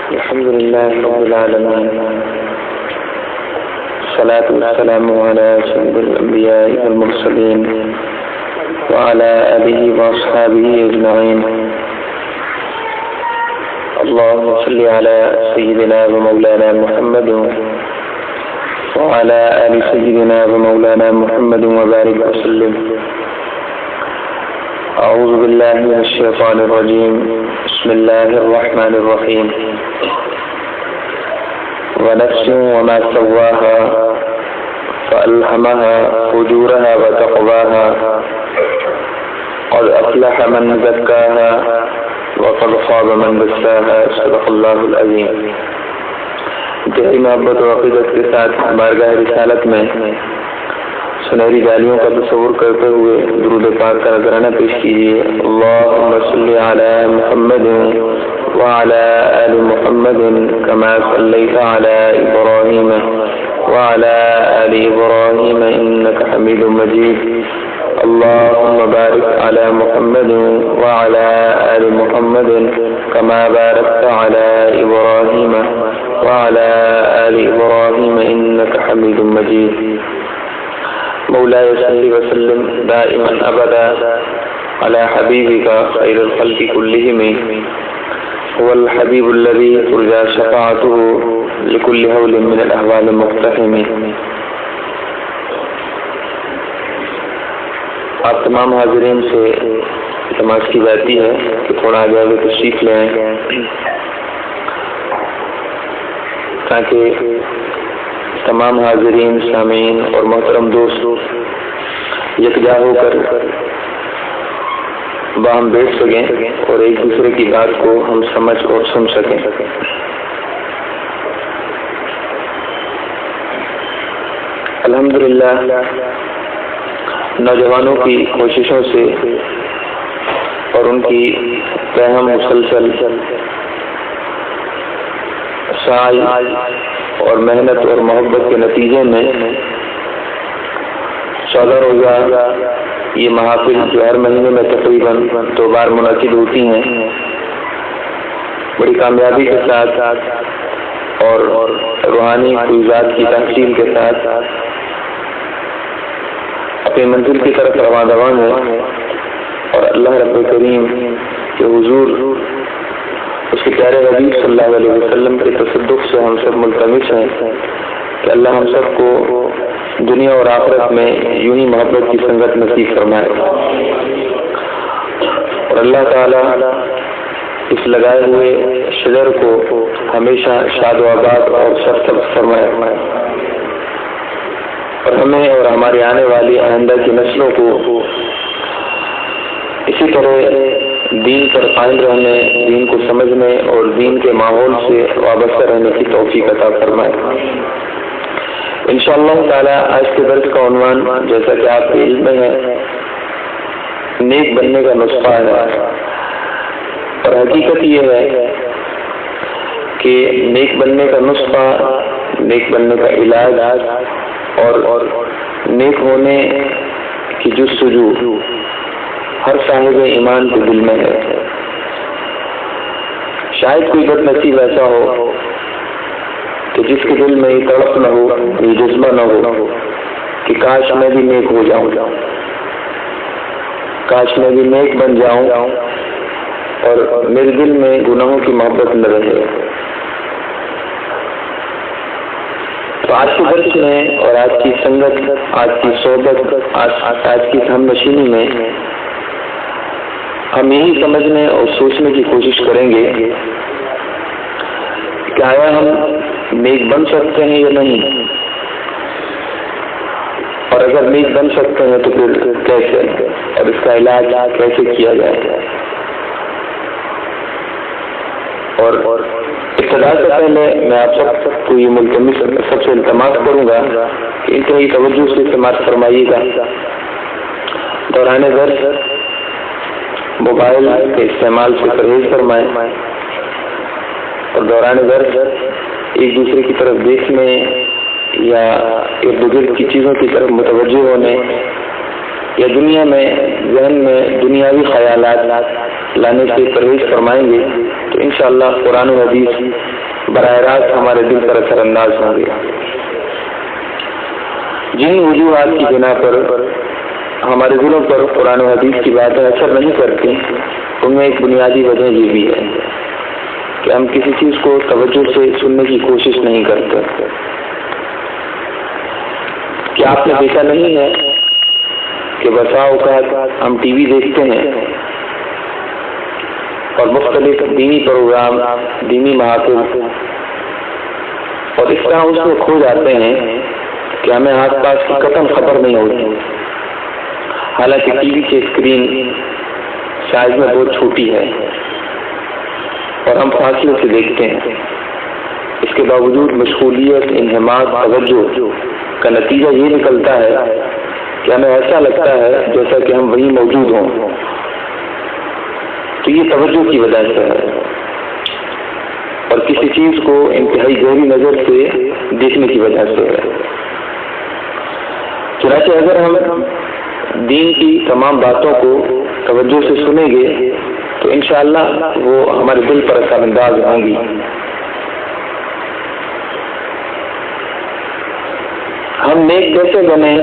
الحمد لله رب العالمين، الصلاة والسلام على سيد الأنبياء والمرسلين وعلى آله وأصحابه أجمعين. اللهم صل على سيدنا ومولانا محمد وعلى آل سيدنا ومولانا محمد وبارك وسلم. أعوذ بالله من الشيطان الرجيم. بسم الله الرحمن الرحيم. ونفس وما سواها فألهمها فجورها وتقواها قد أفلح من زكاها وقد خاب من دساها. صدق الله العظيم. انتہائی محبت و عقیدت کے ساتھ بارگاہ رسالت میں سنہری جالیوں کا تصور کرتے ہوئے درود پاک کا نذرانہ پیش کیجیے. اللہم صلی علی محمد وعلی آل محمد کما صلیت علی ابراہیم وعلی آل ابراہیم انک حمید مجید. اللہم بارک علی محمد وعلی آل محمد کما بارکت علی ابراہیم وعلی آل ابراہیم انک حمید مجید. مولاي صل وسلم دائما ابدا على حبيبك خير الخلق كلهم، هو الحبيب الذي ترجى شفاعته لكل هول من الاهوال مقتحم. آپ تمام حاضرین سے التماس کی جاتی ہے کہ تھوڑا آگے آگے تشریف لے آئیں تاکہ تمام حاضرین، سامعین اور محترم دوست یکجا ہو کر باہم بیٹھ سکیں اور ایک دوسرے کی بات کو ہم سمجھ اور سن سکیں. الحمدللہ نوجوانوں کی کوششوں سے اور ان کی فہم مسلسل سعی اور محنت اور محبت کے نتیجے میں 14 روزہ یہ محافل جو ہر مہینے میں تقریباً 2 بار منعقد ہوتی ہیں، بڑی کامیابی کے ساتھ اور روحانی فیوزات کی تحصیل کے ساتھ اپنی منزل کی طرف رواں دوان ہے. اور اللہ رب کریم کے حضور اس کے پیارے حبیب صلی اللہ علیہ وسلم کے تصدق سے ہم سب ملتمس ہیں کہ اللہ ہم سب کو دنیا اور آخرت میں یوں ہی محبت کی سنگت نصیب فرمائے اور اللہ تعالی اس لگائے ہوئے شجر کو ہمیشہ شاد و آباد اور سرسبز فرمائے اور ہمیں اور ہماری آنے والی آئندہ کی نسلوں کو اسی طرح دین پر قائم رہنے، دین کو سمجھنے اور دین کے ماحول سے وابستہ رہنے کی توفیق عطا فرمائے. انشاءاللہ تعالی آج کے درس کا عنوان جیسا کہ آپ کے علم میں ہے نیک بننے کا نسخہ ہے. اور حقیقت یہ ہے کہ نیک بننے کا نسخہ، نیک بننے کا علاج اور نیک ہونے کی جستجو ہر صاحب ایمان کے دل میں ہے. شاید کوئی بد نصیب ایسا ہو کہ جس کے دل میں یہ تڑپ نہ ہو، یہ جذبہ نہ ہو کہ کاش میں بھی نیک ہو جاؤں، کاش میں بھی نیک بن جاؤں اور میرے دل میں گناہوں کی محبت نہ رہے. تو آج کے درس میں اور آج کی سنگت، آج کی صحبت، آج کی ہم نشینی میں ہم یہی سمجھنے اور سوچنے کی کوشش کریں گے کہ آیا ہم نیک بن سکتے ہیں یا نہیں، اور اگر نیک بن سکتے ہیں تو پھر کیسے، اور اس کا علاج کیسے کیا جائے. اور ابتدا سے پہلے میں آپ سب کو یہ ملتمس سب سے التماس کروں گا کہ انتہائی توجہ سے سماعت فرمائیے گا. دوران درس موبائل کے استعمال سے پرہیز فرمائیں اور دوران درس ایک دوسرے کی طرف دیکھنے یا ارد گرد کی چیزوں کی طرف متوجہ ہونے یا دنیا میں ذہن میں دنیاوی خیالات لانے سے پرہیز فرمائیں گے تو انشاءاللہ قرآن و حدیث براہ راست ہمارے دل پر اثر انداز ہوں گے۔ جن وجوہات کی بنا پر ہمارے دلوں پر قرآن و حدیث کی باتیں اثر نہیں کرتی، ان میں ایک بنیادی وجہ یہ بھی ہے کہ ہم کسی چیز کو توجہ سے سننے کی کوشش نہیں کرتے۔ کیا آپ نے دیکھا نہیں ہے کہ بسا اوقات ہم ٹی وی دیکھتے ہیں اور مختلف دینی پروگرام، دینی محافل، اور اس طرح اس میں کھو جاتے ہیں کہ ہمیں آس پاس کی قطعاً خبر نہیں ہوتی، حالانکہ ٹی وی کی اسکرین سائز میں بہت چھوٹی ہے اور ہم فاصلے سے دیکھتے ہیں۔ اس کے باوجود مشغولیت، انہماک، توجہ کا نتیجہ یہ نکلتا ہے کہ ہمیں ایسا لگتا ہے جیسا کہ ہم وہیں موجود ہوں۔ تو یہ توجہ کی وجہ سے ہے اور کسی چیز کو انتہائی گہری نظر سے دیکھنے کی وجہ سے ہے۔ چنانچہ اگر ہم دین کی تمام باتوں کو توجہ سے سنیں گے تو انشاءاللہ وہ ہمارے دل پر اثر انداز ہوں گی۔ ہم نیک کیسے بنے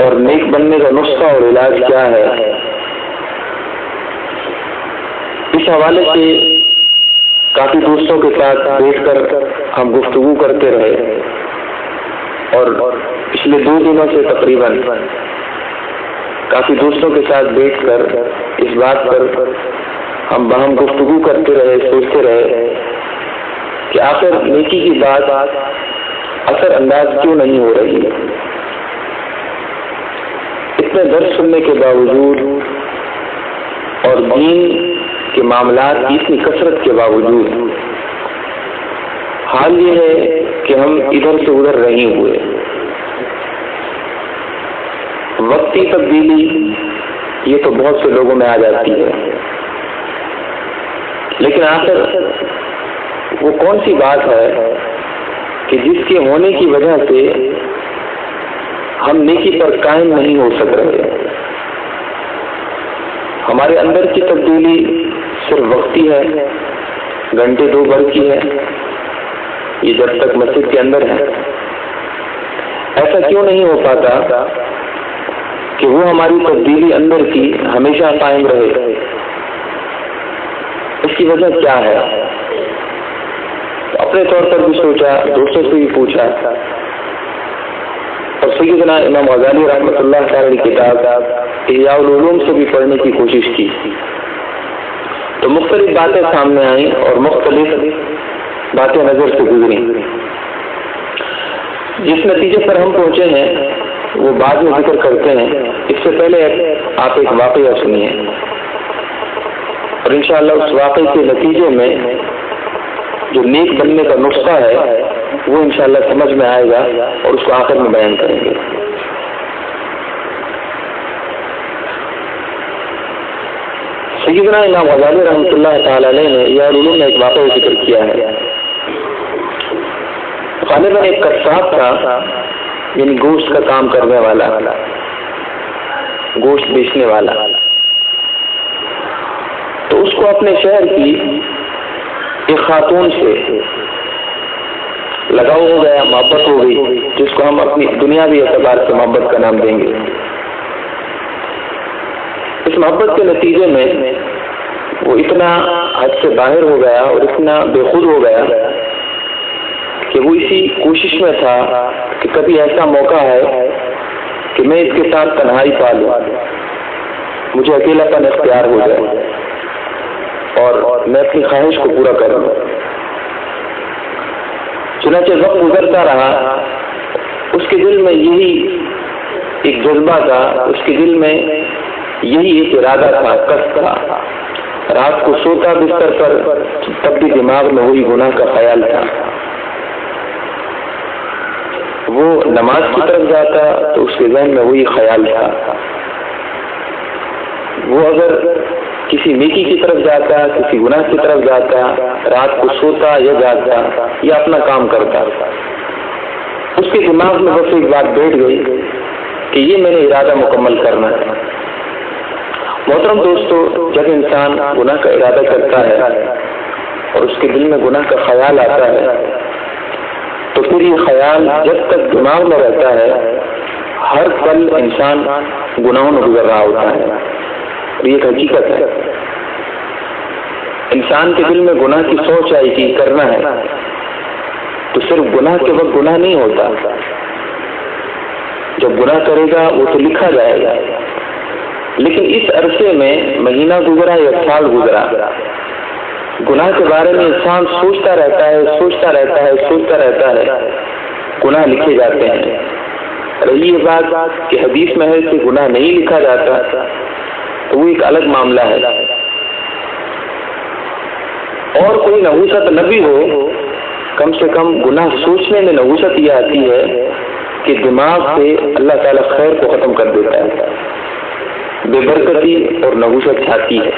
اور نیک بننے کا نسخہ اور علاج کیا ہے، اس حوالے سے کافی دوستوں کے ساتھ بیٹھ کر ہم گفتگو کرتے رہے اور پچھلے 2 دنوں سے تقریباً کافی دوستوں کے ساتھ بیٹھ کر اس بات پر ہم باہم گفتگو کرتے رہے، سوچتے رہے کہ آخر نیکی کی بات اثر انداز کیوں نہیں ہو رہی ہے۔ اتنے درس سننے کے باوجود اور دین کے معاملات کی اتنی کثرت کے باوجود حال یہ ہے کہ ہم ادھر سے ادھر نہیں ہوئے۔ وقتی تبدیلی یہ تو بہت سے لوگوں میں آ جاتی ہے، لیکن آخر وہ کون سی بات ہے کہ جس کے ہونے کی وجہ سے ہم نیکی پر قائم نہیں ہو سک رہے؟ ہمارے اندر کی تبدیلی صرف وقتی ہے، گھنٹے 2 بھر کی ہے، یہ جب تک مسجد کے اندر ہے۔ ایسا کیوں نہیں ہو پاتا کہ وہ ہماری تبدیلی اندر کی ہمیشہ قائم رہے؟ اس کی وجہ کیا ہے؟ اپنے طور پر بھی سوچا، دوستوں سے بھی پوچھا، اور سیدنا امام غزالی رحمۃ اللہ تعالی کی کتاب احیاء العلوم سے بھی پڑھنے کی کوشش کی تو مختلف باتیں سامنے آئیں اور مختلف باتیں نظر سے گزریں۔ جس نتیجے پر ہم پہنچے ہیں وہ بعد میں ذکر کرتے ہیں، اس سے پہلے آپ ایک واقعہ سنیے اور انشاءاللہ اس واقعے کے نتیجے میں جو نیک بننے کا نسخہ ہے وہ انشاءاللہ سمجھ میں آئے گا اور اس کو آخر میں بیان کریں گے۔ سیدنا امام غزالی رحمۃ اللہ تعالی علیہ نے احیاء العلوم میں ایک واقعہ ذکر کیا ہے۔ غالباً ایک قصاب تھا، یعنی گوشت کا کام کرنے والا، گوشت بیچنے والا، تو اس کو اپنے شہر کی ایک خاتون سے لگاؤ ہو گیا، محبت ہو گئی، جس کو ہم اپنی دنیاوی اعتبار سے محبت کا نام دیں گے۔ اس محبت کے نتیجے میں وہ اتنا حد سے باہر ہو گیا اور اتنا بے خود ہو گیا کہ وہ اسی کوشش میں تھا کہ کبھی ایسا موقع ہے کہ میں اس کے ساتھ تنہائی پا لوں، مجھے اکیلا پن اختیار ہو جائے اور میں اپنی خواہش کو پورا کروں۔ چنانچہ وقت گزرتا رہا، اس کے دل میں یہی ایک جذبہ تھا، اس کے دل میں یہی ایک ارادہ تھا، قصد تھا۔ رات کو سوتا بستر پر تب بھی دماغ میں وہی گناہ کا خیال تھا۔ وہ نماز کی طرف جاتا تو اس کے ذہن میں وہی خیال تھا۔ وہ اگر کسی نیکی کی طرف جاتا، کسی گناہ کی طرف جاتا، رات کو سوتا یا جاگتا یا اپنا کام کرتا، اس کے دماغ میں بس ایک بات بیٹھ گئی کہ یہ میں نے ارادہ مکمل کرنا ہے۔ محترم دوستو، جب انسان گناہ کا ارادہ کرتا ہے اور اس کے دل میں گناہ کا خیال آتا ہے تو پھر یہ خیال جب تک دماغ میں رہتا ہے ہر پل انسان گناہوں میں گزر رہا ہوتا ہے. یہ ایک حقیقت ہے. انسان کے دل میں گناہ کی سوچ آئی کہ کرنا ہے تو صرف گناہ کے وقت گناہ نہیں ہوتا. جب گناہ کرے گا وہ تو لکھا جائے گا، لیکن اس عرصے میں مہینہ گزرا یا سال گزرا، گناہ کے بارے میں انسان سوچتا رہتا ہے، گناہ لکھے جاتے ہیں. رہی یہ بات کہ حدیث میں ہے کہ گناہ نہیں لکھا جاتا تو وہ ایک الگ معاملہ ہے. اور کوئی نحوست نہ بھی ہو، کم سے کم گناہ سوچنے میں نحوست یہ آتی ہے کہ دماغ سے اللہ تعالیٰ خیر کو ختم کر دیتا ہے، بے برکتی اور نحوست چھاتی ہے.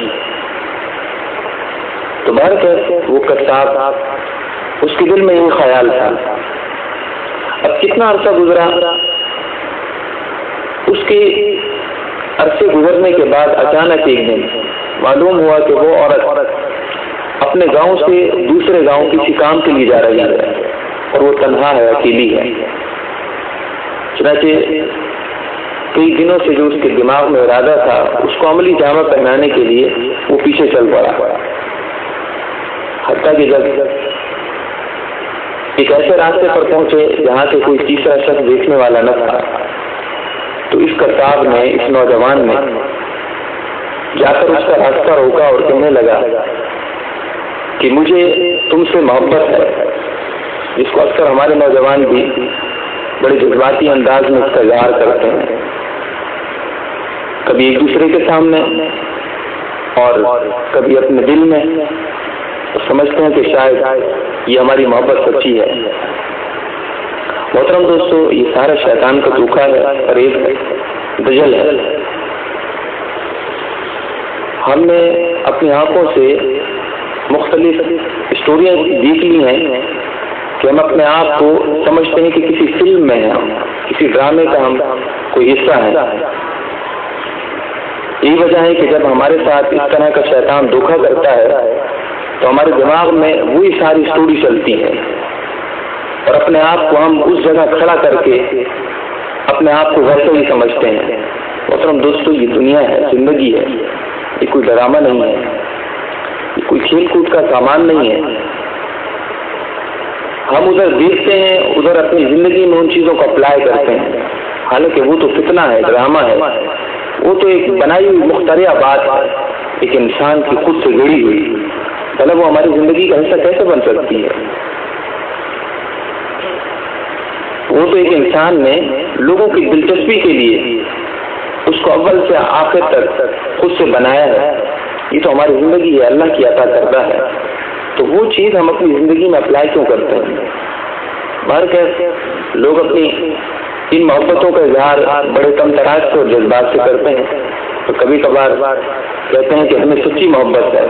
تو بہر کر وہ کتاب اس کے دل میں یہ خیال تھا. اب کتنا عرصہ گزرا، اس کے عرصے گزرنے کے بعد اچانک ایک دن معلوم ہوا کہ وہ عورت اپنے گاؤں سے دوسرے گاؤں کسی کام کے لیے جا رہی ہے اور وہ تنہا ہے، اکیلی ہے. چنانچہ کئی دنوں سے جو اس کے دماغ میں ارادہ تھا اس کو عملی جامہ پہنانے کے لیے وہ پیچھے چل پڑا، حتیٰ کہ جب ایک ایسے راستے پر پہنچے جہاں سے کوئی تیسرا شخص دیکھنے والا نہ تھا تو اس کتاب نے، اس نوجوان نے جا کر اس کا راستہ روکا اور کہنے لگا کہ مجھے تم سے محبت ہے، جس کو اکثر ہمارے نوجوان بھی بڑے جذباتی انداز میں اس کا اظہار کرتے ہیں، کبھی ایک دوسرے کے سامنے اور کبھی اپنے دل میں. سمجھتے ہیں کہ شاید یہ ہماری محبت سچی ہے. محترم دوستو، یہ سارا شیطان کا دھوکہ ہے، فریب ہے، دجل ہے. ہم نے اپنی آنکھوں سے مختلف اسٹوریاں دیکھ لی ہیں کہ ہم اپنے آپ کو سمجھتے ہیں کہ کسی فلم میں ہیں، کسی ڈرامے کا ہم کوئی حصہ ہے. یہی وجہ ہے کہ جب ہمارے ساتھ اس طرح کا شیطان دھوکہ کرتا ہے تو ہمارے دماغ میں وہی ساری اسٹوری چلتی ہے اور اپنے آپ کو ہم اس جگہ کھڑا کر کے اپنے آپ کو ویسے ہی سمجھتے ہیں. محترم دوستو، یہ دنیا ہے، زندگی ہے، یہ کوئی ڈرامہ نہیں ہے، یہ کوئی کھیل کود کا سامان نہیں ہے. ہم ادھر دیکھتے ہیں، ادھر اپنی زندگی میں ان چیزوں کو اپلائی کرتے ہیں، حالانکہ وہ تو فتنہ ہے، ڈرامہ ہے، وہ تو ایک بنائی ہوئی مخترعہ بات ہے، ایک انسان کی خود سے جڑی ہوئی. مطلب وہ ہماری زندگی کا حصہ کیسے بن سکتی ہے؟ وہ تو ایک انسان نے لوگوں کی دلچسپی کے لیے اس کو اول سے آخر تک خود سے بنایا ہے. یہ تو ہماری زندگی ہے، اللہ کی عطا کردہ ہے. تو وہ چیز ہم اپنی زندگی میں اپلائی کیوں کرتے ہیں؟ باہر کہ لوگ اپنی ان محبتوں کا اظہار بڑے کم تراز سے اور جذبات سے کرتے ہیں. تو کبھی کبھار کہتے ہیں کہ ہمیں سچی محبت ہے.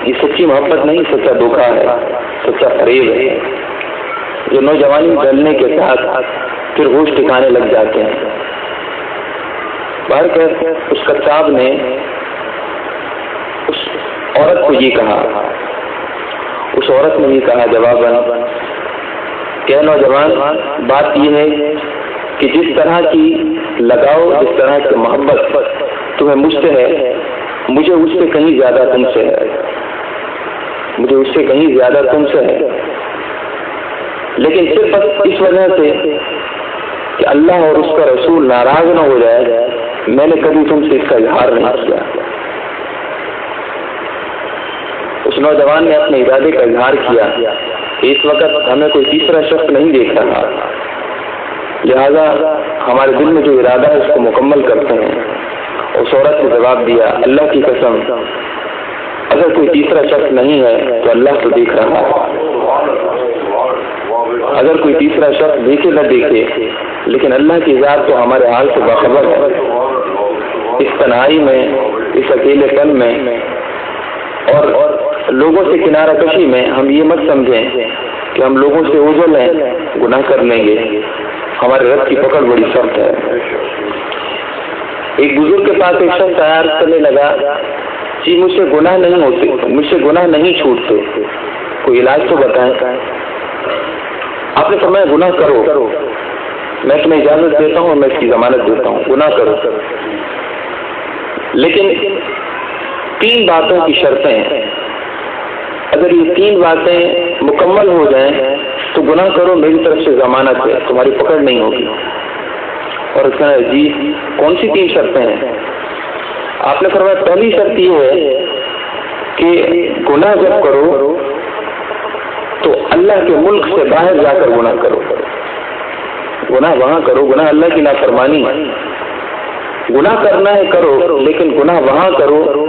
یہ سچی محبت نہیں، سچا دھوکہ ہے، سچا فریب ہے، جو نوجوانی ڈلنے کے ساتھ پھر ہوش ٹھکانے لگ جاتے ہیں. باہر کہ اس کتاب نے اس عورت کو یہ کہا، اس عورت نے یہ کہا جواباً کہ نوجوان، بات یہ ہے کہ جس طرح کی لگاؤ، جس طرح کی محبت تمہیں مجھ سے ہے، مجھے اس سے کہیں زیادہ تم سے ہے، مجھے اس سے کہیں زیادہ تم سے ہے. لیکن صرف اس وجہ سے کہ اللہ اور اس کا رسول ناراض نہ ہو جائے میں نے کبھی تم سے اس کا اظہار نہیں کیا. اس نوجوان نے اپنے ارادے کا اظہار کیا کہ اس وقت ہمیں کوئی تیسرا شخص نہیں دیکھ رہا، لہذا ہمارے دل میں جو ارادہ ہے اس کو مکمل کرتے ہیں. اس عورت نے جواب دیا، اللہ کی قسم، اگر کوئی تیسرا شخص نہیں ہے تو اللہ تو دیکھ رہا ہے. اگر کوئی تیسرا شخص دیکھے نہ دیکھے، لیکن اللہ کی ذات تو ہمارے حال سے باخبر ہے. اس تنہائی میں، اس اکیلے پن میں اور لوگوں سے کنارہ کشی میں ہم یہ مت سمجھیں کہ ہم لوگوں سے اوجھل ہیں، گناہ کر لیں گے. ہمارے رب کی پکڑ بڑی سخت ہے. ایک بزرگ کے پاس ایک شخص عرض کرنے لگا، جی مجھ سے گناہ نہیں ہوتے، مجھ سے گناہ نہیں چھوٹتے، کوئی علاج تو بتائیں۔ آپ نے فرمایا گناہ کرو، میں تمہیں اجازت دیتا ہوں اور میں اس کی ضمانت دیتا ہوں، گناہ کرو، لیکن 3 باتوں کی شرطیں ہیں، اگر یہ 3 باتیں مکمل ہو جائیں تو گناہ کرو، میری طرف سے ضمانت ہے، تمہاری پکڑ نہیں ہوگی۔ اور اس کا جی کون سی 3 شرطیں ہیں؟ آپ نے فرمایا پہلی شرط یہ ہے کہ گناہ جب کرو تو اللہ کے ملک سے باہر جا کر گناہ کرو، گناہ وہاں کرو، گناہ اللہ کی نافرمانی، گناہ کرنا ہے کرو، لیکن گناہ وہاں کرو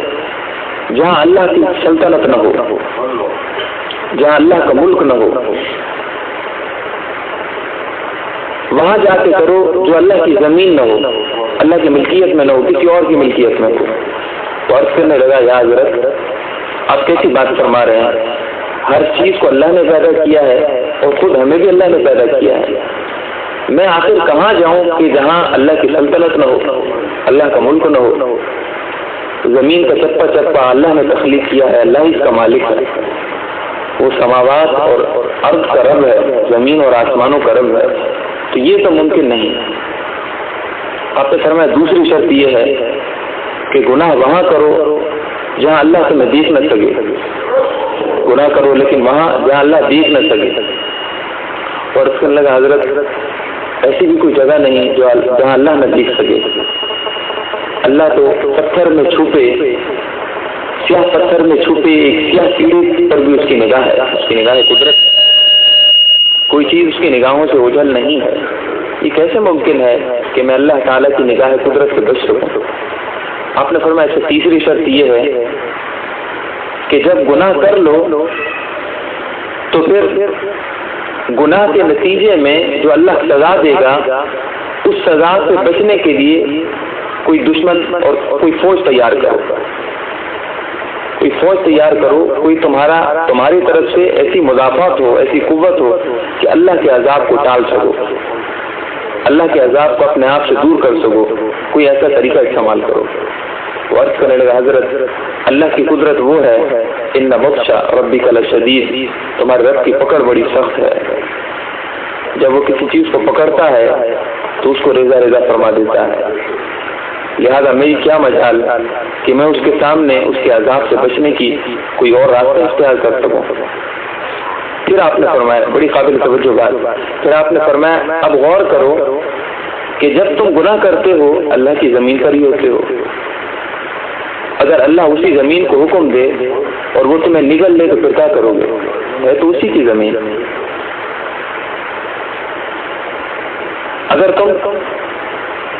جہاں اللہ کی سلطنت نہ ہو، جہاں اللہ کا ملک نہ ہو، وہاں جا کے کرو جو اللہ کی زمین نہ ہو، اللہ کی ملکیت میں نہ ہو، کسی اور کی ملکیت میں ہو۔ تو عرض کرنے لگا یا حضرت آپ کیسی بات فرما رہے ہیں، ہر چیز کو اللہ نے پیدا کیا ہے اور خود ہمیں بھی اللہ نے پیدا کیا ہے، میں آخر کہاں جاؤں کہ جہاں اللہ کی سلطنت نہ ہو، اللہ کا ملک نہ ہو؟ زمین کا چپا چپا اللہ نے تخلیق کیا ہے، اللہ اس کا مالک ہے، وہ سماوات اور ارض کا رب ہے، زمین اور آسمانوں کا رب ہے، تو یہ تو ممکن نہیں۔ آپ نے فرمایا دوسری شرط یہ ہے کہ گناہ وہاں کرو جہاں اللہ تمہیں دیکھ نہ سکے، گناہ کرو لیکن وہاں جہاں اللہ دیکھ نہ سکے۔ اور اس کے لگا حضرت ایسی بھی کوئی جگہ نہیں جہاں اللہ نہ دیکھ سکے، اللہ تو پتھر میں چھپے، سیاہ پتھر میں چھپے ایک سیاہ کیڑے پر بھی اس کی نگاہ ہے، اس کی نگاہ قدرت ہے، کوئی چیز اس کی نگاہوں سے اوجھل نہیں ہے۔ یہ کیسے ممکن ہے کہ میں اللہ تعالیٰ کی نگاہ قدرت سے بچ سکوں؟ آپ نے فرمایا ایسے تیسری شرط یہ ہے کہ جب گناہ کر لو تو پھر گناہ کے نتیجے میں جو اللہ سزا دے گا اس سزا سے بچنے کے لیے کوئی دشمن اور کوئی فوج تیار کرو، کوئی فوج تیار کرو، کوئی تمہاری طرف سے ایسی مدافعت ہو، ایسی قوت ہو کہ اللہ کے عذاب کو ٹال سکو، اللہ کے عذاب کو اپنے آپ سے دور کر سکو، کوئی ایسا طریقہ استعمال کرو۔ وہ عرض کرنے لگا حضرت اللہ کی قدرت وہ ہے ان بطش ربک لشدید، تمہارے رب کی پکڑ بڑی سخت ہے، جب وہ کسی چیز کو پکڑتا ہے تو اس کو ریزہ ریزہ فرما دیتا ہے، لہذا میری کیا مجال کہ میں اس کے سامنے اس کے عذاب سے بچنے کی کوئی اور راستہ اختیار کر سکوں۔ پھر آپ نے فرمایا بڑی قابل توجہ بات، پھر آپ نے فرمایا اب غور کرو کہ جب تم گناہ کرتے ہو اللہ کی زمین پر ہی ہوتے ہو، اگر اللہ اسی زمین کو حکم دے اور وہ تمہیں نگل لے تو پھر کیا کرو گے؟ ہے تو اسی کی زمین۔ اگر تم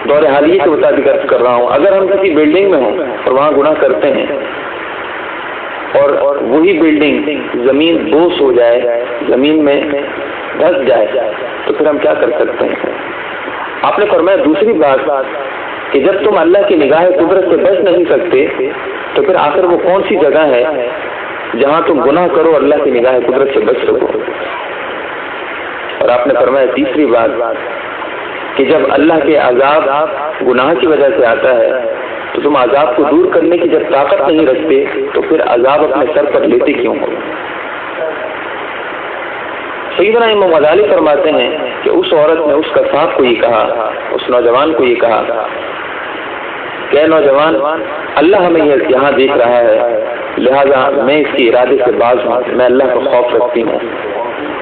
دور حالیہ کے مطابق عرض کر رہا ہوں، اگر ہم کسی بلڈنگ میں ہوں اور وہاں گناہ کرتے ہیں اور وہی بلڈنگ زمین بوس ہو جائے، زمین میں دھس جائے، تو پھر ہم کیا کر سکتے ہیں؟ آپ نے فرمایا دوسری بات کہ جب تم اللہ کی نگاہ قدرت سے بچ نہیں سکتے تو پھر آخر وہ کون سی جگہ ہے جہاں تم گناہ کرو اور اللہ کی نگاہ قدرت سے بچ سکو؟ اور آپ نے فرمایا تیسری بات کہ جب اللہ کے عذاب گناہ کی وجہ سے آتا ہے تو تم عذاب کو دور کرنے کی جب طاقت نہیں رکھتے تو پھر عذاب اپنے سر پر لیتے کیوں ہو؟ سیدنا امام غزالی فرماتے ہیں کہ اس عورت نے اس قصاب کو یہ کہا، اس نوجوان کو یہ کہا کہ اے نوجوان، اللہ ہمیں یہاں دیکھ رہا ہے، لہذا میں اس کے ارادے سے باز ہوں، میں اللہ کا خوف رکھتی ہوں۔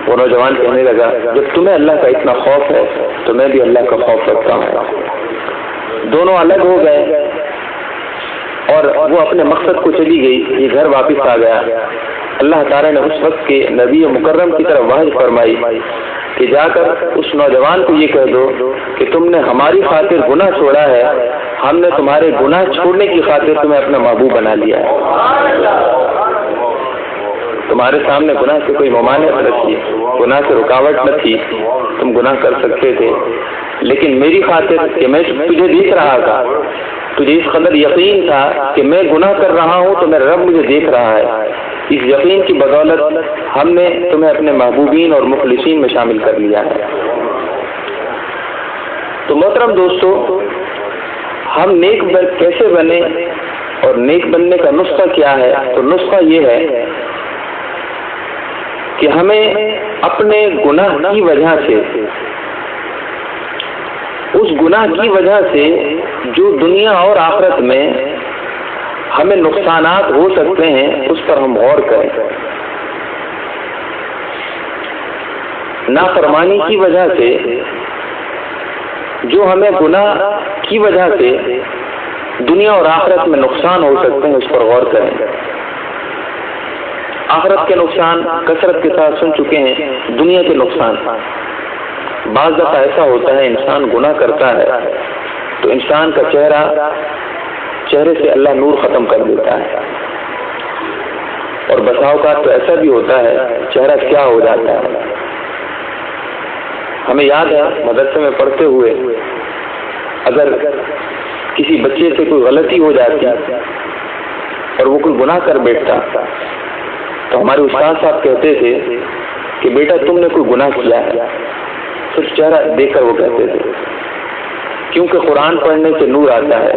وہ نوجوان کہنے لگا جب تمہیں اللہ کا اتنا خوف ہے تو میں بھی اللہ کا خوف رکھتا ہوں۔ دونوں الگ ہو گئے اور وہ اپنے مقصد کو چلی گئی، یہ گھر واپس آ گیا۔ اللہ تعالیٰ نے اس وقت کے نبی مکرم کی طرف وحی فرمائی کہ جا کر اس نوجوان کو یہ کہہ دو کہ تم نے ہماری خاطر گناہ چھوڑا ہے، ہم نے تمہارے گناہ چھوڑنے کی خاطر تمہیں اپنا محبوب بنا لیا ہے۔ تمہارے سامنے گناہ سے کوئی ممانعت نہ تھی، گناہ سے رکاوٹ نہ تھی، تم گناہ کر سکتے تھے، لیکن میری خاطر کہ میں تجھے دیکھ رہا تھا، تجھے اس قدر یقین تھا کہ میں گناہ کر رہا ہوں تو میرا رب مجھے دیکھ رہا ہے، اس یقین کی بدولت ہم نے تمہیں اپنے محبوبین اور مخلصین میں شامل کر لیا ہے۔ تو محترم دوستو، ہم نیک کیسے بنے اور نیک بننے کا نسخہ کیا ہے؟ تو نسخہ یہ ہے کہ ہمیں اپنے گناہ کی وجہ سے، اس گناہ کی وجہ سے جو دنیا اور آخرت میں ہمیں نقصانات ہو سکتے ہیں اس پر ہم غور کریں۔ نافرمانی کی وجہ سے جو ہمیں گناہ کی وجہ سے دنیا اور آخرت میں نقصان ہو سکتے ہیں اس پر غور کریں۔ آخرت کے نقصان کثرت کے ساتھ سن چکے ہیں، دنیا کے نقصان بعض دفعہ ایسا ہوتا ہے انسان گناہ کرتا ہے تو انسان کا چہرے سے اللہ نور ختم کر دیتا ہے، اور بسا اوقات تو ایسا بھی ہوتا ہے چہرہ کیا ہو جاتا ہے۔ ہمیں یاد ہے مدرسے میں پڑھتے ہوئے اگر کسی بچے سے کوئی غلطی ہو جاتی اور وہ کوئی گناہ کر بیٹھتا تو ہمارے استاد صاحب کہتے تھے کہ بیٹا تم نے کوئی گناہ کیا ہے، صرف چہرہ دیکھ کر وہ کہتے تھے، کیونکہ قرآن پڑھنے سے نور آتا ہے،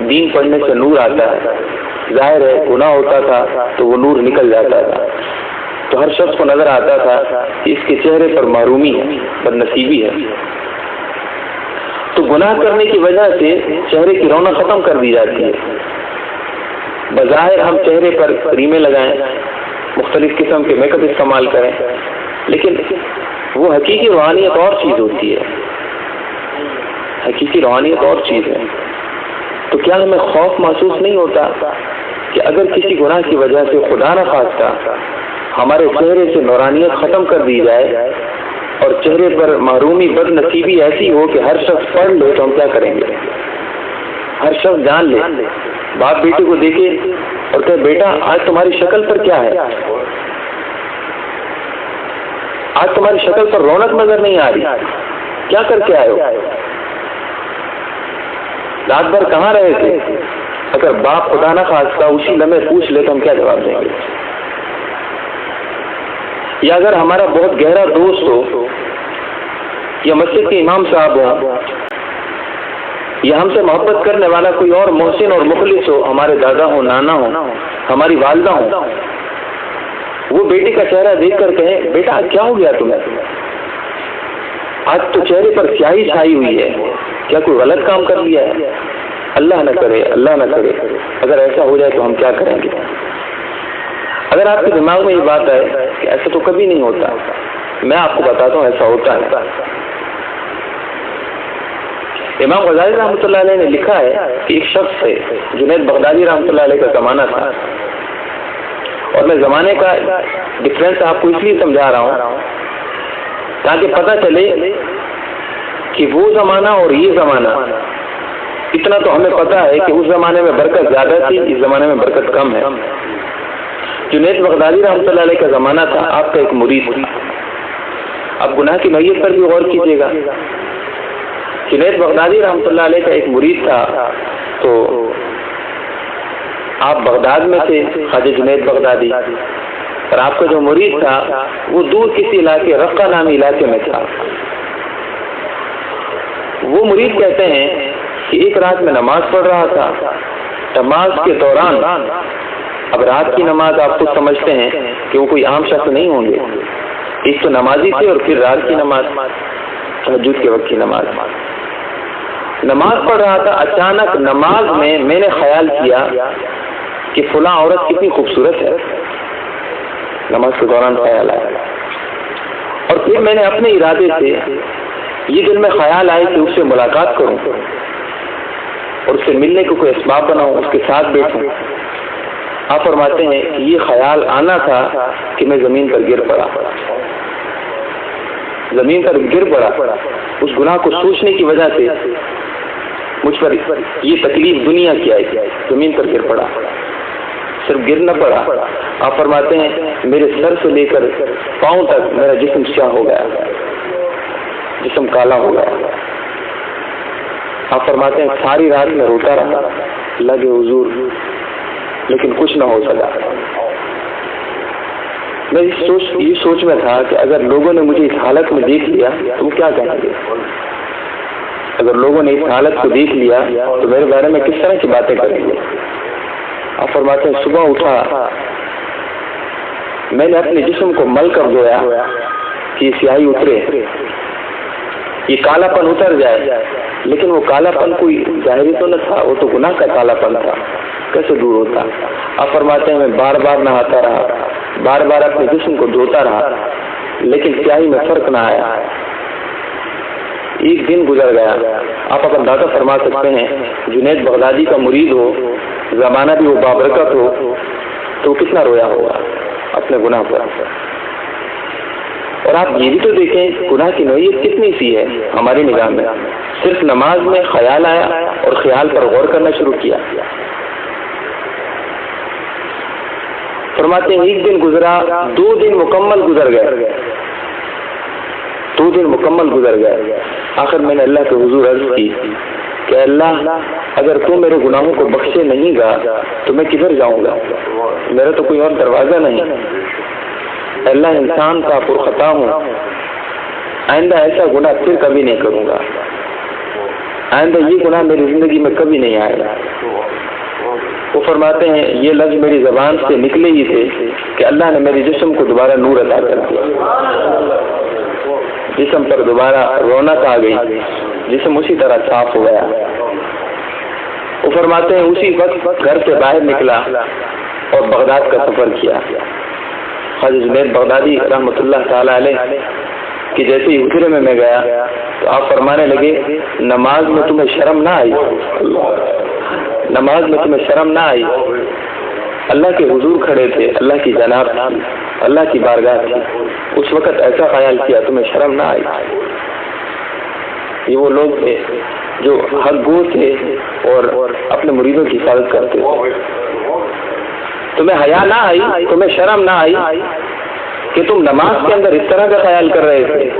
دین پڑھنے سے نور آتا ہے، ظاہر ہے گناہ ہوتا تھا تو وہ نور نکل جاتا تھا، تو ہر شخص کو نظر آتا تھا کہ اس کے چہرے پر محرومی ہے، بد نصیبی ہے۔ تو گناہ کرنے کی وجہ سے چہرے کی رونق ختم کر دی جاتی ہے۔ بظاہر ہم چہرے پر کریمیں لگائیں، مختلف قسم کے میک اپ استعمال کریں، لیکن وہ حقیقی روحانیت اور چیز ہوتی ہے، حقیقی روحانیت اور چیز ہے۔ تو کیا ہمیں خوف محسوس نہیں ہوتا کہ اگر کسی گناہ کی وجہ سے خدا نہ خواستہ ہمارے چہرے سے نورانیت ختم کر دی جائے اور چہرے پر محرومی بد نصیبی ایسی ہو کہ ہر شخص پڑھ لے تو ہم کیا کریں گے؟ ہر شخص جان لے، باپ بیٹے کو دیکھے اور کہے بیٹا آج تمہاری شکل پر کیا ہے، آج تمہاری شکل پر رونق نظر نہیں آ رہی، کیا کر کے آئے ہو، رات بھر کہاں رہے تھے؟ اگر باپ خدا نہ خواستہ اسی لمحے پوچھ لے تو ہم کیا جواب دیں گے؟ یا اگر ہمارا بہت گہرا دوست ہو یا مسجد کے امام صاحب ہوں یا ہم سے محبت کرنے والا کوئی اور محسن اور مخلص ہو، ہمارے دادا ہو، نانا ہو، ہماری والدہ ہو، وہ بیٹی کا چہرہ دیکھ کر کہیں بیٹا کیا ہو گیا تمہیں، آج تو چہرے پر سیاہی چھائی ہوئی ہے، کیا کوئی غلط کام کر لیا ہے؟ اللہ نہ کرے، اللہ نہ کرے، اگر ایسا ہو جائے تو ہم کیا کریں گے؟ اگر آپ کے دماغ میں یہ بات ہے کہ ایسا تو کبھی نہیں ہوتا، میں آپ کو بتاتا ہوں ایسا ہوتا ہے۔ امام غزالی رحمۃ اللہ علیہ نے لکھا ہے کہ ایک شخص سے جنید بغدادی رحمۃ اللہ علیہ کا زمانہ تھا، اور میں زمانے کا ڈفرینس آپ کو اس لیے سمجھا رہا ہوں تاکہ پتہ چلے کہ وہ زمانہ اور یہ زمانہ، اتنا تو ہمیں پتہ ہے کہ اس زمانے میں برکت زیادہ تھی، اس زمانے میں برکت کم ہے۔ جنید بغدادی رحمۃ اللہ علیہ کا زمانہ تھا، آپ کا ایک مرید، اب گناہ کی نوعیت پر بھی غور کیجیے گا۔ جنید بغدادی رحمۃ اللہ علیہ کا ایک مرید تھا، تو آپ بغداد میں تھے، خواجہ جنید بغدادی، اور آپ کا جو مرید تھا وہ دور کسی علاقے رقہ نامی علاقے میں تھا۔ وہ مرید کہتے ہیں کہ ایک رات میں نماز پڑھ رہا تھا، نماز کے دوران، اب رات کی نماز آپ خود سمجھتے ہیں کہ وہ کوئی عام شخص نہیں ہوں گے، ایک تو نمازی تھے اور پھر رات کی نماز، تہجد کے وقت کی نماز پڑھ رہا تھا۔ اچانک نماز میں نے خیال کیا کہ فلاں عورت کتنی خوبصورت ہے، نماز کے دوران خیال آیا، اور پھر میں نے اپنے ارادے سے یہ دل میں خیال آئے کہ اس سے ملاقات کروں اور اس سے ملنے کو کوئی اسباب بناؤں، اس کے ساتھ بیٹھوں۔ آپ فرماتے ہیں کہ یہ خیال آنا تھا کہ میں زمین پر گر پڑا، اس گناہ کو سوچنے کی وجہ سے مجھ پر یہ تکلیف دنیا کی آئی، زمین پر گر پڑا، صرف گر نہ پڑا، آپ فرماتے ہیں میرے سر سے لے کر پاؤں تک میرا جسم سیاہ ہو گیا، جسم کالا ہو گیا۔ آپ فرماتے ہیں ساری رات میں روتا رہا، لگے حضور، لیکن کچھ نہ ہو سکا۔ میں یہ سوچ میں تھا کہ اگر لوگوں نے مجھے اس حالت میں دیکھ لیا تو وہ کیا کہیں گے؟ اگر لوگوں نے اس حالت کو دیکھ لیا تو میرے بارے میں کس طرح کی باتیں کریں گے؟ آپ فرماتے ہیں صبح اٹھا، میں نے اپنے جسم کو مل کر دھویا کہ سیاہی اترے، یہ کالا پن اتر جائے، لیکن وہ کالا پن کوئی ظاہری تو نہ تھا، وہ تو گناہ کا کالا پن تھا، کیسے دور ہوتا؟ آپ فرماتے ہیں میں بار بار نہاتا رہا، بار بار اپنے جسم کو دھوتا رہا، لیکن سیاہی میں فرق نہ آیا۔ ایک دن گزر گیا، آپ اپنا اندازہ فرما سکتے ہیں جنید بغدادی کا مرید ہو، زمانہ بھی وہ بابرکت ہو، تو کتنا رویا ہوگا اپنے گناہ پر۔ اور آپ یہ بھی تو دیکھیں گناہ کی نوعیت کتنی سی ہے ہماری نگاہ میں، صرف نماز میں خیال آیا اور خیال پر غور کرنا شروع کیا۔ فرماتے ہیں ایک دن گزرا، 2 دن مکمل گزر گئے، 2 دن مکمل گزر گئے۔ آخر میں نے اللہ کے حضور عرض کی کہ اللہ اگر تو میرے گناہوں کو بخشے نہیں گا تو میں کدھر جاؤں گا، میرا تو کوئی اور دروازہ نہیں۔ اللہ انسان کا پرخطا ہوں، آئندہ ایسا گناہ پھر کبھی نہیں کروں گا، آئندہ یہ گناہ میری زندگی میں کبھی نہیں آئے گا۔ وہ فرماتے ہیں یہ لفظ میری زبان سے نکلے ہی تھے کہ اللہ نے میرے جسم کو دوبارہ نور عطا کر دیا، جسم پر دوبارہ رونق آ گئی، جسم اسی طرح صاف ہو گیا۔ وہ فرماتے ہیں اسی وقت گھر سے باہر نکلا اور بغداد کا سفر کیا۔ حضرت جنید بغدادی رحمۃ اللہ تعالی علیہ کہ جیسے ہی حجرے میں گیا تو آپ فرمانے لگے نماز میں تمہیں شرم نہ آئی، نماز میں تمہیں شرم نہ آئی، اللہ کے حضور کھڑے تھے، اللہ کی جناب تھی، اللہ کی بارگاہ تھی، اس وقت ایسا خیال کیا تمہیں شرم نہ آئی۔ یہ وہ لوگ تھے جو حق گو تھے اور اپنے مریدوں کی حفاظت کرتے تھے۔ تمہیں حیا نہ آئی، تمہیں شرم نہ آئی کہ تم نماز کے اندر اس طرح کا خیال کر رہے تھے۔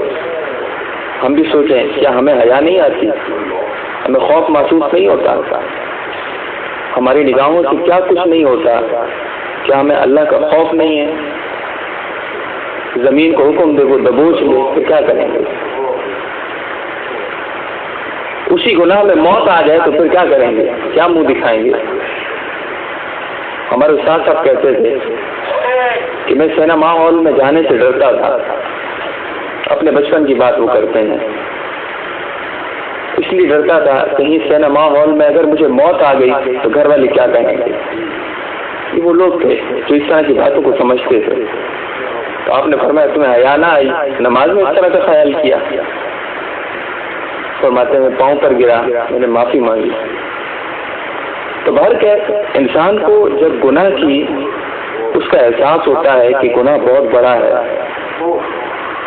ہم بھی سوچیں کیا ہمیں حیا نہیں آتی، ہمیں خوف محسوس نہیں ہوتا، ہماری نگاہوں سے کیا کچھ نہیں ہوتا، کیا ہمیں اللہ کا خوف نہیں ہے؟ زمین کو حکم دے وہ دبوچ لے تو کیا کریں گے؟ اسی گناہ میں موت آ جائے تو پھر کیا کریں گے؟ کیا منہ دکھائیں گے؟ ہمارے استاد صاحب کہتے تھے کہ میں سینما ہال میں جانے سے ڈرتا تھا، اپنے بچپن کی بات وہ کرتے ہیں، اس لیے ڈرتا تھا کہیں سینما ہال میں اگر مجھے موت آ گئی تو گھر والے کیا کہیں گے۔ یہ وہ لوگ تھے جو اس طرح کی باتوں کو سمجھتے تھے۔ تو آپ نے فرمایا تمہیں حیا نہ آئی، نماز میں اس طرح کا خیال کیا؟ فرماتے ہیں پاؤں پر گرا، میں نے معافی مانگی۔ تو بہرکیف انسان کو جب گناہ کی اس کا احساس ہوتا ہے کہ گناہ بہت بڑا ہے،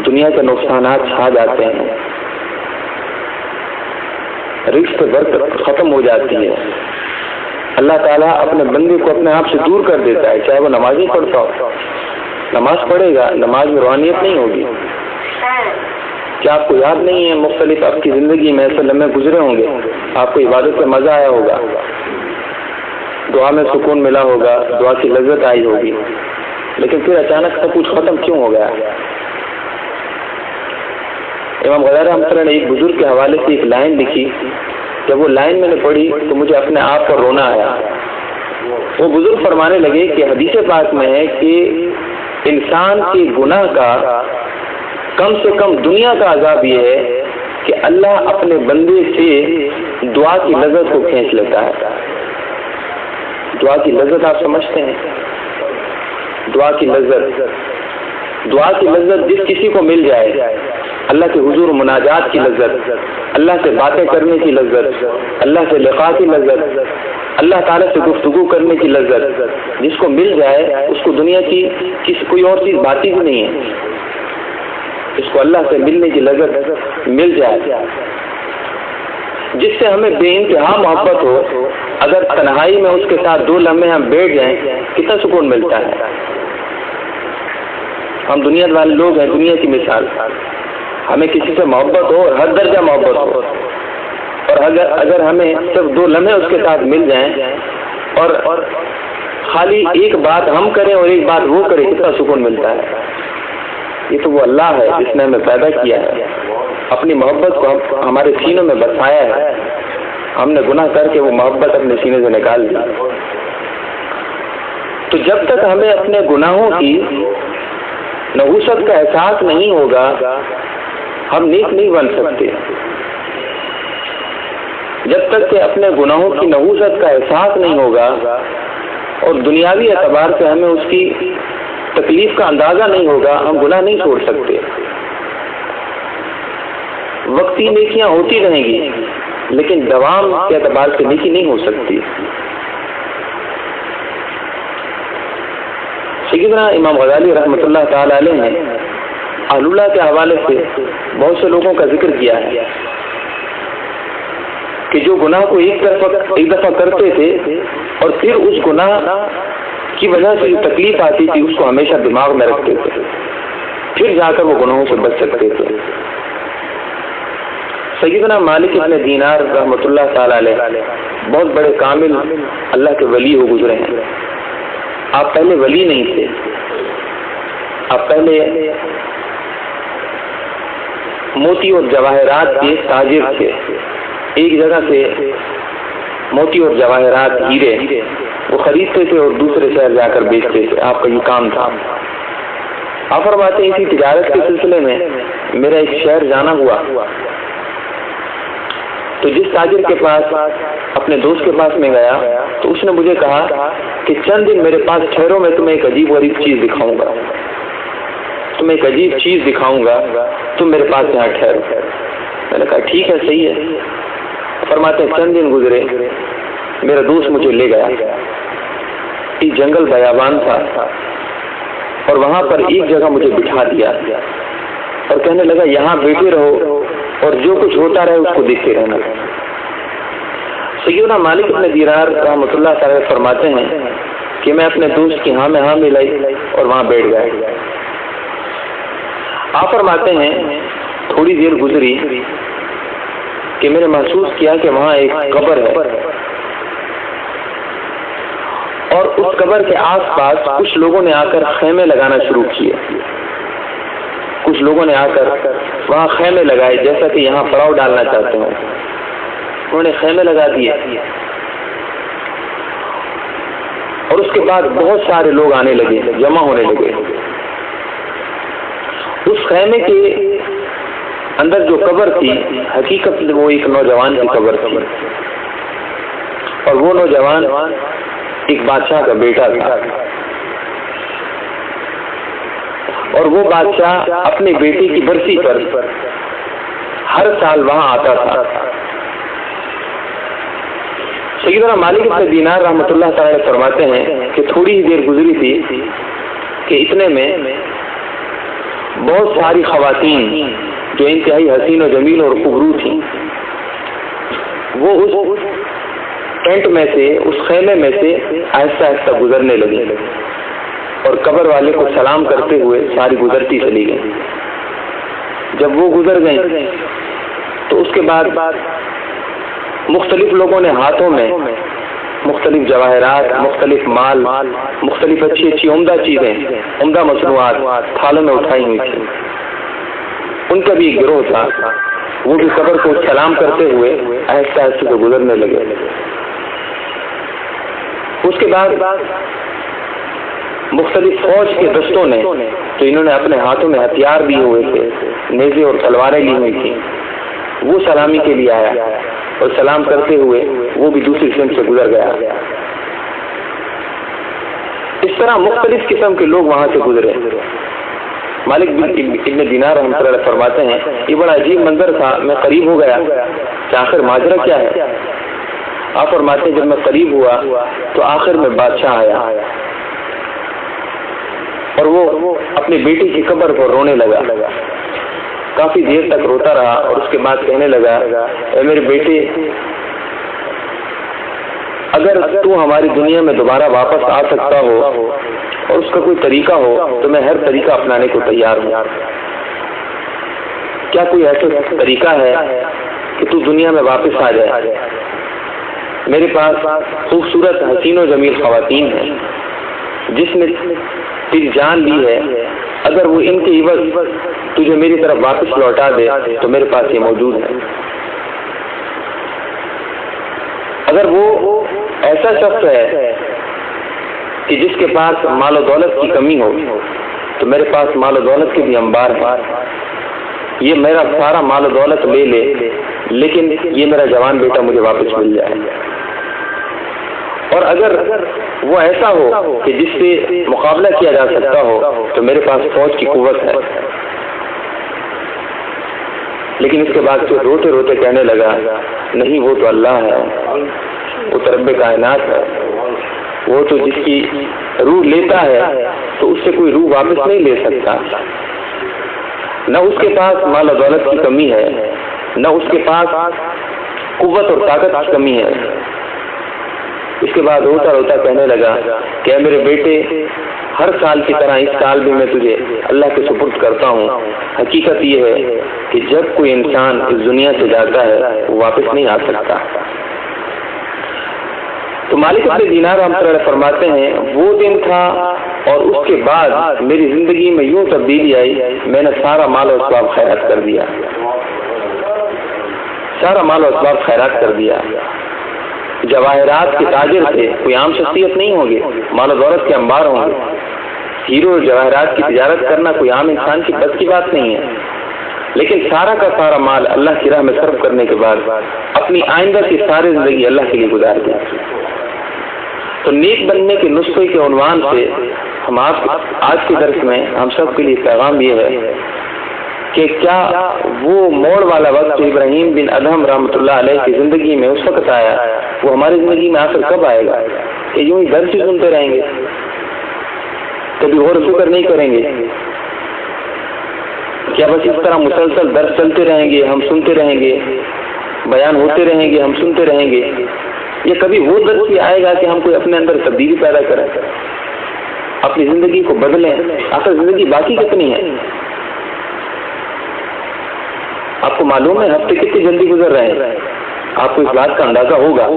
دنیا کے نقصانات چھا جاتے ہیں، رزق برکت ختم ہو جاتی ہے، اللہ تعالیٰ اپنے بندے کو اپنے آپ سے دور کر دیتا ہے، چاہے وہ نماز ہی پڑھتا ہو۔ نماز پڑھے گا، نماز میں روحانیت نہیں ہوگی۔ کیا آپ کو یاد نہیں ہے مختلف آپ کی زندگی میں ایسے لمحے گزرے ہوں گے، آپ کو عبادت سے مزہ آیا ہوگا، دعا میں سکون ملا ہوگا، دعا کی لذت آئی ہوگی، لیکن پھر اچانک سب کچھ ختم کیوں ہو گیا؟ امام غزالی رحمۃ اللہ نے ایک بزرگ کے حوالے سے ایک لائن لکھی، جب وہ لائن میں نے پڑھی تو مجھے اپنے آپ پر رونا آیا۔ وہ بزرگ فرمانے لگے کہ حدیث پاک میں ہے کہ انسان کے گناہ کا کم سے کم دنیا کا عذاب یہ ہے کہ اللہ اپنے بندے سے دعا کی لذت کو کھینچ لیتا ہے۔ دعا کی لذت آپ سمجھتے ہیں؟ دعا کی لذت، دعا کی لذت جس کسی کو مل جائے، اللہ کے حضور مناجات کی لذت، اللہ سے باتیں کرنے کی لذت، اللہ سے لقاء کی لذت، اللہ تعالیٰ سے گفتگو کرنے کی لذت، جس کو مل جائے اس کو دنیا کی کوئی اور چیز باقی بھی نہیں ہے، اس کو اللہ سے ملنے کی لذت مل جائے، جس سے ہمیں بے انتہا محبت ہو، اگر تنہائی میں اس کے ساتھ 2 لمحے ہم بیٹھ جائیں کتنا سکون ملتا ہے۔ ہم دنیا والے لوگ ہیں، دنیا کی مثال، ہمیں کسی سے محبت ہو اور حد درجہ محبت ہو، اور اگر ہمیں صرف 2 لمحے اس کے ساتھ مل جائیں اور خالی ایک بات ہم کریں اور ایک بات وہ کرے، کتنا سکون ملتا ہے۔ یہ تو وہ اللہ ہے جس نے ہمیں پیدا کیا ہے، اپنی محبت کو ہمارے سینوں میں بسایا ہے، ہم نے گناہ کر کے وہ محبت اپنے سینے سے نکال دی۔ تو جب تک ہمیں اپنے گناہوں کی نحوست کا احساس نہیں ہوگا ہم نیک نہیں بن سکتے. جب تک کہ اپنے گناہوں کی نحوست کا احساس نہیں ہوگا اور دنیاوی اعتبار سے ہمیں اس کی تکلیف کا اندازہ نہیں ہوگا ہم گناہ نہیں چھوڑ سکتے. وقتی نیکیاں ہوتی رہیں گی لیکن دوام کے اعتبار سے نیکی نہیں ہو سکتی. سیدنا امام غزالی رحمۃ اللہ تعالی علیہ نے اہل اللہ کے حوالے سے بہت سے لوگوں کا ذکر کیا ہے کہ جو گناہ کو ایک دفعہ کرتے تھے اور پھر اس گناہ کی وجہ سے جو تکلیف آتی تھی اس کو ہمیشہ دماغ میں رکھتے تھے، پھر جا کر وہ گناہوں سے بچ سکتے تھے. سیدنا مالک ابن دینار رحمۃ اللہ تعالی علیہ بہت بڑے کامل اللہ کے ولی ہو گزرے ہیں. آپ پہلے ولی نہیں تھے، آپ پہلے موتی اور جواہرات کے تاجر تھے. ایک جگہ سے موتی اور جواہرات ہیرے وہ خریدتے تھے اور دوسرے شہر جا کر بیچتے تھے. آپ کا یہ کام تھا. آپ فرماتے ہیں اسی تجارت کے سلسلے میں میرا ایک شہر جانا ہوا تو جس تاجر کے پاس اپنے دوست کے پاس میں گیا تو اس نے مجھے کہا کہ چند دن میرے پاس ٹھہرو، میں تمہیں ایک عجیب غریب چیز دکھاؤں گا، تمہیں ایک عجیب چیز دکھاؤں گا، تم میرے پاس یہاں ٹھہرو. میں نے کہا ٹھیک ہے، صحیح ہے. فرماتے ہیں چند دن گزرے، میرا دوست مجھے لے گیا. ایک جنگل بیابان تھا اور وہاں پر ایک جگہ مجھے بٹھا دیا اور کہنے لگا یہاں بیٹھے رہو اور جو کچھ ہوتا رہے اس کو دیکھتے رہنا. سیدنا مالک ابن دینار رحمۃ اللہ تعالی فرماتے ہیں کہ میں اپنے دوست کی ہاں میں ہاں ملائی اور وہاں بیٹھ گئے. آپ فرماتے ہیں تھوڑی دیر گزری کہ میں نے محسوس کیا کہ وہاں ایک قبر ہے اور اس قبر کے آس پاس کچھ لوگوں نے آ کر خیمے لگانا شروع کیے. کچھ لوگوں نے آ کر وہاں خیمے لگائے جیسا کہ یہاں پڑاؤ ڈالنا چاہتے ہیں. انہوں نے خیمے لگا دیے اور اس کے بعد بہت سارے لوگ آنے لگے، جمع ہونے لگے. اس خیمے کے اندر جو قبر تھی حقیقت میں وہ ایک نوجوان کی قبر تھی اور وہ نوجوان ایک بادشاہ کا بیٹا تھا اور وہ بادشاہ اپنے بیٹے کی برسی پر ہر سال وہاں آتا تھا. سیدنا مالک ابن دینار رحمۃ اللہ تعالی فرماتے ہیں کہ تھوڑی ہی دیر گزری تھی کہ اتنے میں بہت ساری خواتین جو انتہائی حسین و جمیل اور خوبرو تھیں وہ اس ٹینٹ میں سے، اس خیمے میں سے آہستہ آہستہ گزرنے لگے اور قبر والے کو سلام کرتے ہوئے ساری گزرتی چلی گئی. جب وہ گزر گئیں تو اس کے بعد مختلف لوگوں نے ہاتھوں میں مختلف جواہرات، مختلف مال، مختلف اچھی اچھی عمدہ چیزیں، عمدہ مصنوعات تھالوں میں اٹھائی ہوئی تھیں. ان کا بھی ایک گروہ تھا، وہ بھی قبر کو سلام کرتے ہوئے آہستہ آہستہ سے گزرنے لگے. اس کے بعد مختلف فوج کے دستوں نے تو انہوں نے اپنے ہاتھوں میں ہتھیار لیے ہوئے تھے، نیزے اور تلواریں لی ہوئی تھیں، وہ سلامی کے لیے آیا اور سلام کرتے ہوئے وہ بھی دوسری سمت سے گزر گیا. اس طرح مختلف قسم کے لوگ وہاں سے گزرے. مالک ابن دینار رحمۃ اللہ فرماتے ہیں یہ بڑا عجیب منظر تھا. میں قریب ہو گیا کہ آخر ماجرا کیا ہے. آپ فرماتے ہیں جب میں قریب ہوا تو آخر میں بادشاہ آیا اور وہ اپنی بیٹی کی قبر پر رونے لگا. کافی دیر تک روتا رہا اور اس کے بعد کہنے لگا اے میرے بیٹے، اگر تو ہماری دنیا میں دوبارہ واپس آ سکتا ہو اور اس کا کوئی طریقہ ہو تو میں ہر طریقہ اپنانے کو تیار ہوں. کیا کوئی ایسا طریقہ ہے کہ تو دنیا میں واپس آ جائے؟ میرے پاس خوبصورت حسین و جمیل خواتین ہیں جس نے تیری جان لی ہے، اگر وہ ان کے عوض تجھے میری طرف واپس لوٹا دے تو میرے پاس یہ موجود ہے. اگر وہ ایسا شخص ہے کہ جس کے پاس مال و دولت کی کمی ہو تو میرے پاس مال و دولت کے بھی انبار ہیں، یہ میرا سارا مال و دولت لے لے لیکن یہ میرا جوان بیٹا مجھے واپس مل جائے۔ اور اگر وہ ایسا ہو کہ جس سے مقابلہ کیا جا سکتا ہو تو میرے پاس فوج کی قوت ہے۔ لیکن اس کے بعد پھر روتے روتے کہنے لگا نہیں، وہ تو اللہ ہے، وہ تو رب کائنات ہے، وہ تو جس کی روح لیتا ہے تو اس سے کوئی روح واپس نہیں لے سکتا، نہ اس کے پاس مال و دولت کی کمی ہے، نہ اس کے پاس قوت اور طاقت کی کمی ہے۔ اس کے بعد روتا روتا کہنے لگا کہ اے میرے بیٹے، ہر سال کی طرح اس سال بھی میں تجھے اللہ کے سپرد کرتا ہوں۔ حقیقت یہ ہے کہ جب کوئی انسان اس دنیا سے جاتا ہے وہ واپس نہیں آ سکتا۔ تو مالک ابن دینار رحمۃ اللہ فرماتے ہیں وہ دن تھا اور اس کے بعد میری زندگی میں یوں تبدیلی آئی، میں نے سارا مال و اسباب خیرات کر دیا، سارا مال و اسباب خیرات کر دیا۔ جواہرات کے تاجر تھے، کوئی عام شخصیت نہیں ہوں گے، مال و دولت کے انبار ہوں گے۔ ہیرو جواہرات کی تجارت کرنا کوئی عام انسان کی بس کی بات نہیں ہے، لیکن سارا کا سارا مال اللہ کی راہ میں صرف کرنے کے بعد اپنی آئندہ کی ساری زندگی اللہ کے لیے گزار دیا۔ تو نیک بننے کے نسخے کے عنوان سے ہم آج کے درس میں ہم سب کے لیے پیغام یہ ہے کہ کیا وہ موڑ والا وقت ابراہیم بن ادہم رحمۃ اللہ علیہ کی زندگی میں اس وقت آیا، وہ ہماری زندگی میں آخر کب آئے گا کہ یوں ہی درس ہی سنتے رہیں گے، کبھی غور و فکر نہیں کریں گے؟ کیا بس اس طرح مسلسل درس چلتے رہیں گے، ہم سنتے رہیں گے، بیان ہوتے رہیں گے، ہم سنتے رہیں گے؟ یا کبھی وہ درس بھی آئے گا کہ ہم کوئی اپنے اندر تبدیلی پیدا کریں، اپنی زندگی کو بدلیں؟ آخر زندگی باقی کتنی ہے؟ آپ کو معلوم ہے ہفتے کتنی جلدی گزر رہے ہیں؟ آپ کو اس بات کا اندازہ ہوگا۔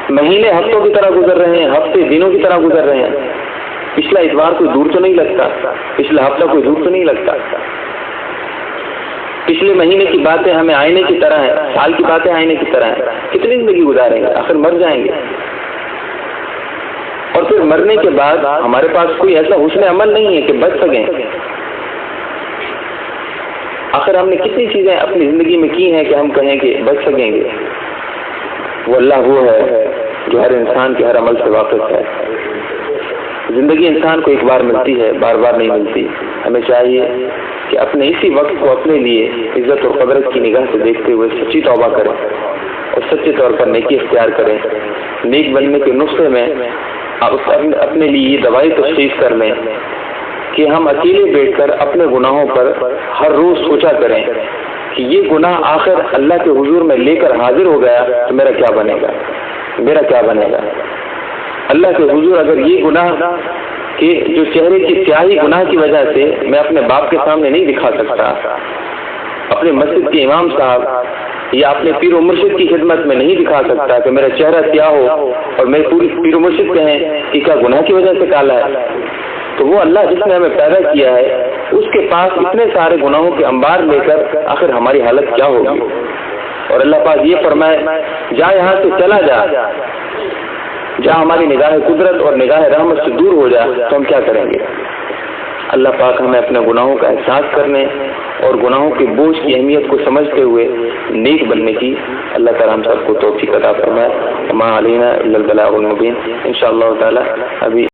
مہینے ہفتوں کی طرح گزر رہے ہیں، ہفتے دنوں کی طرح گزر رہے ہیں۔ پچھلا اتوار کوئی دور تو نہیں لگتا، پچھلا ہفتہ کوئی دور تو نہیں لگتا، پچھلے مہینے کی باتیں ہمیں آئینے کی طرح ہیں، سال کی باتیں آئینے کی طرح ہیں۔ کتنی زندگی گزاریں گے؟ آخر مر جائیں گے، اور پھر مرنے کے بعد ہمارے پاس کوئی ایسا حسن عمل نہیں ہے کہ بچ سکیں۔ آخر ہم نے کتنی چیزیں اپنی زندگی میں کی ہیں کہ ہم کہیں کہ بچ سکیں گے؟ وہ اللہ وہ ہے جو ہر انسان کے ہر عمل سے واقف ہے۔ زندگی انسان کو ایک بار ملتی ہے، بار بار نہیں ملتی۔ ہمیں چاہیے کہ اپنے اسی وقت کو اپنے لیے عزت اور قدرت کی نگاہ سے دیکھتے ہوئے سچی توبہ کریں اور سچے طور پر نیکی اختیار کریں۔ نیک بننے کے نسخے میں اپنے لیے یہ دوائی تشخیص کر لیں کہ ہم اکیلے بیٹھ کر اپنے گناہوں پر ہر روز سوچا کریں کہ یہ گناہ آخر اللہ کے حضور میں لے کر حاضر ہو گیا تو میرا کیا بنے گا، میرا کیا بنے گا؟ اللہ کے حضور اگر یہ گناہ کہ جو چہرے کی سیاہی گناہ کی وجہ سے میں اپنے باپ کے سامنے نہیں دکھا سکتا، اپنے مسجد کے امام صاحب یا اپنے پیر و مرشد کی خدمت میں نہیں دکھا سکتا کہ میرا چہرہ سیاہ ہو اور میرے پوری پیر و مرشد کہیں کہ کیا گناہ کی وجہ سے کالا ہے، تو وہ اللہ جس نے ہمیں پیدا کیا ہے اس کے پاس اتنے سارے گناہوں کے انبار لے کر آخر ہماری حالت کیا ہوگی؟ اور اللہ پاک یہ فرمائے جا یہاں سے چلا جا، جہاں ہماری نگاہ قدرت اور نگاہ رحمت سے دور ہو جائے تو ہم کیا کریں گے؟ اللہ پاک ہمیں اپنے گناہوں کا احساس کرنے اور گناہوں کے بوجھ کی اہمیت کو سمجھتے ہوئے نیک بننے کی اللہ تعالیٰ ہم سب کو توفیق عطا فرمائے۔ ما علینا الا البلاغ المبین۔ انشاءاللہ تعالی ابھی